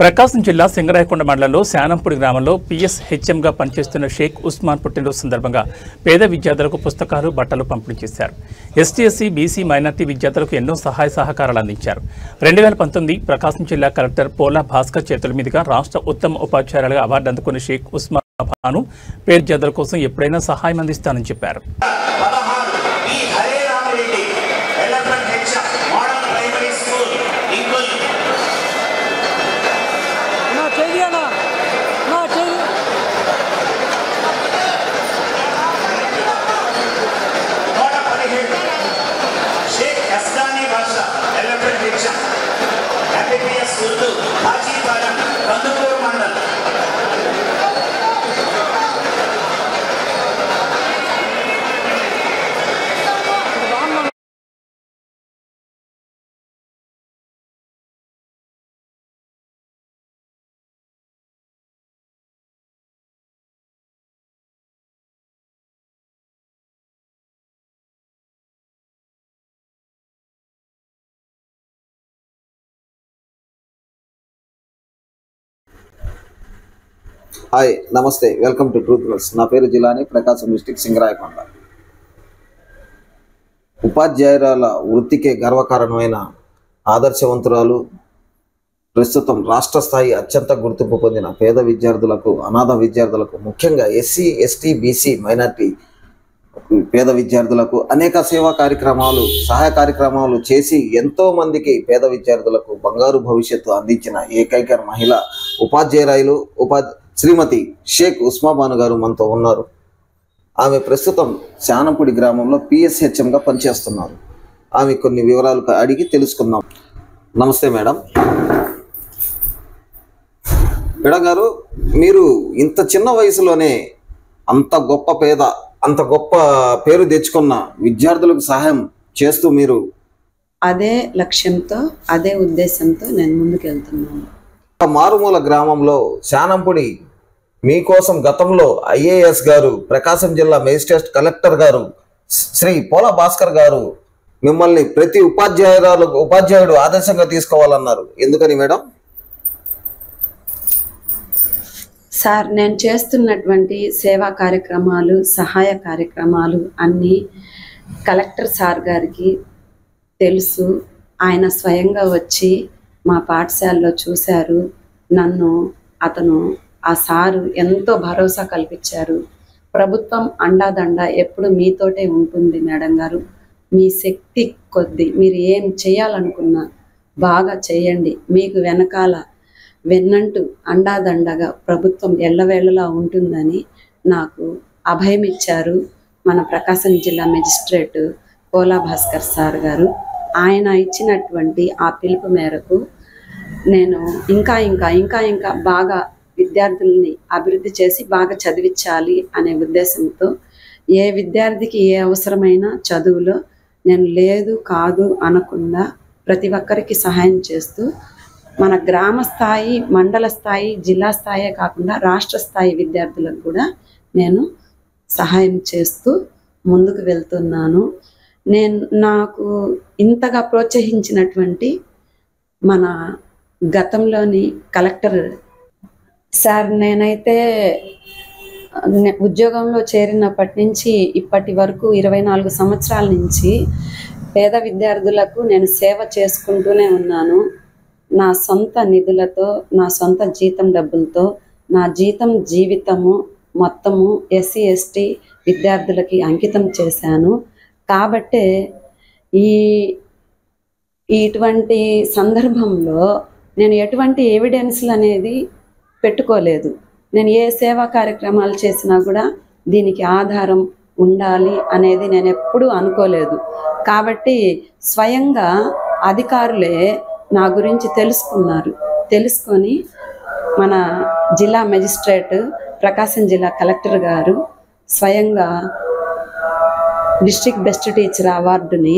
ప్రకాశం జిల్లా సింగరాయకొండ మండలంలో శానంపూడి గ్రామంలో పిఎస్హెచ్ఎంగా పనిచేస్తున్న షేక్ ఉస్మాన్ పుట్టినరోజు సందర్భంగా పేద విద్యార్థులకు పుస్తకాలు, బట్టలు పంపిణీ చేశారు. ఎస్టీ, ఎస్సీ, బీసీ, మైనార్టీ విద్యార్థులకు ఎన్నో సహాయ సహకారాలు అందించారు. 2019 ప్రకాశం జిల్లా కలెక్టర్ పోలా భాస్కర్ చేతుల మీదుగా రాష్ట్ర ఉత్తమ ఉపాధ్యాయులుగా అవార్డు అందుకున్న షేక్ ఉస్మాన్ భాను పేద విద్యార్థుల కోసం ఎప్పుడైనా సహాయం అందిస్తానని చెప్పారు. హాయ్, నమస్తే, వెల్కమ్ టు ట్రూత్ న్యూస్. నా పేరు జిలాని, ప్రకాశం డిస్ట్రిక్ట్, సింగరాయకొండ. ఉపాధ్యాయురాల వృత్తికే గర్వకారణమైన ఆదర్శవంతురాలు, ప్రస్తుతం రాష్ట్ర స్థాయి అత్యంత గుర్తింపు పొందిన పేద విద్యార్థులకు, అనాథ విద్యార్థులకు, ముఖ్యంగా ఎస్సీ, ఎస్టీ, బీసీ, మైనార్టీ పేద విద్యార్థులకు అనేక సేవా కార్యక్రమాలు, సహాయ కార్యక్రమాలు చేసి ఎంతో మందికి పేద విద్యార్థులకు బంగారు భవిష్యత్తు అందించిన ఏకైక మహిళ ఉపాధ్యాయురాలు శ్రీమతి షేక్ ఉస్మాన్ భాను గారు మనతో ఉన్నారు. ఆమె ప్రస్తుతం శానంపూడి గ్రామంలో పిఎస్హెచ్ఎంగా పనిచేస్తున్నారు. ఆమె కొన్ని వివరాలు అడిగి తెలుసుకుందాం. నమస్తే మేడం. మేడం గారు, మీరు ఇంత చిన్న వయసులోనే అంత గొప్ప పేరు తెచ్చుకున్న విద్యార్థులకు సహాయం చేస్తూ మీరు అదే లక్ష్యంతో, అదే ఉద్దేశంతో నేను ముందుకు వెళ్తున్నాను. మారుమూల గ్రామంలో శానంపూడి మీకోసం గతంలో ఐఏఎస్ గారు, ప్రకాశం జిల్లా మేజిస్ట్రేట్ కలెక్టర్ గారు శ్రీ పోలా భాస్కర్ గారు మిమ్మల్ని ప్రతి ఉపాధ్యాయుడు ఆదర్శంగా తీసుకోవాలన్నారు. ఎందుకని మేడం? సార్, నేను చేస్తున్నటువంటి సేవా కార్యక్రమాలు, సహాయ కార్యక్రమాలు అన్నీ కలెక్టర్ సార్ గారికి తెలుసు. ఆయన స్వయంగా వచ్చి మా పాఠశాలలో చూశారు. ఆ సారు ఎంతో భరోసా కల్పించారు. ప్రభుత్వం అండాదండ ఎప్పుడు మీతోటే ఉంటుంది మేడం గారు. మీ శక్తి కొద్దీ మీరు ఏం చేయాలనుకున్నా బాగా చేయండి. మీకు వెనకాల వెన్నంటూ అండాదండగా ప్రభుత్వం ఎల్లవేళలా ఉంటుందని నాకు అభయం ఇచ్చారు మన ప్రకాశం జిల్లా మెజిస్ట్రేట్ పోలా భాస్కర్ సార్ గారు. ఆయన ఇచ్చినటువంటి ఆ పిలుపు మేరకు నేను ఇంకా బాగా విద్యార్థుల్ని అభివృద్ధి చేసి బాగా చదివించాలి అనే ఉద్దేశంతో ఏ విద్యార్థికి ఏ అవసరమైనా చదువులో నేను లేదు కాదు అనకుండా ప్రతి ఒక్కరికి సహాయం చేస్తూ మన గ్రామ స్థాయి, మండల స్థాయి, జిల్లా స్థాయే కాకుండా రాష్ట్ర స్థాయి విద్యార్థులకు కూడా నేను సహాయం చేస్తూ ముందుకు వెళ్తున్నాను. నాకు ఇంతగా ప్రోత్సహించినటువంటి మన గతంలోని కలెక్టర్ సార్, నేనైతే ఉద్యోగంలో చేరినప్పటి నుంచి ఇప్పటి వరకు 24 సంవత్సరాల నుంచి పేద విద్యార్థులకు నేను సేవ చేసుకుంటూనే ఉన్నాను. నా సొంత నిధులతో, నా సొంత జీతం డబ్బులతో, నా జీవితము మొత్తము ఎస్సీ, ఎస్టీ విద్యార్థులకి అంకితం చేశాను. కాబట్టే ఇటువంటి సందర్భంలో నేను ఎటువంటి ఎవిడెన్స్లు అనేది పెట్టుకోలేదు. నేను ఏ సేవా కార్యక్రమాలు చేసినా కూడా దీనికి ఆధారం ఉండాలి అనేది నేను ఎప్పుడూ అనుకోలేదు. కాబట్టి స్వయంగా అధికారులే నా గురించి తెలుసుకొని మన జిల్లా మెజిస్ట్రేట్, ప్రకాశం జిల్లా కలెక్టర్ గారు స్వయంగా డిస్ట్రిక్ట్ బెస్ట్ టీచర్ అవార్డుని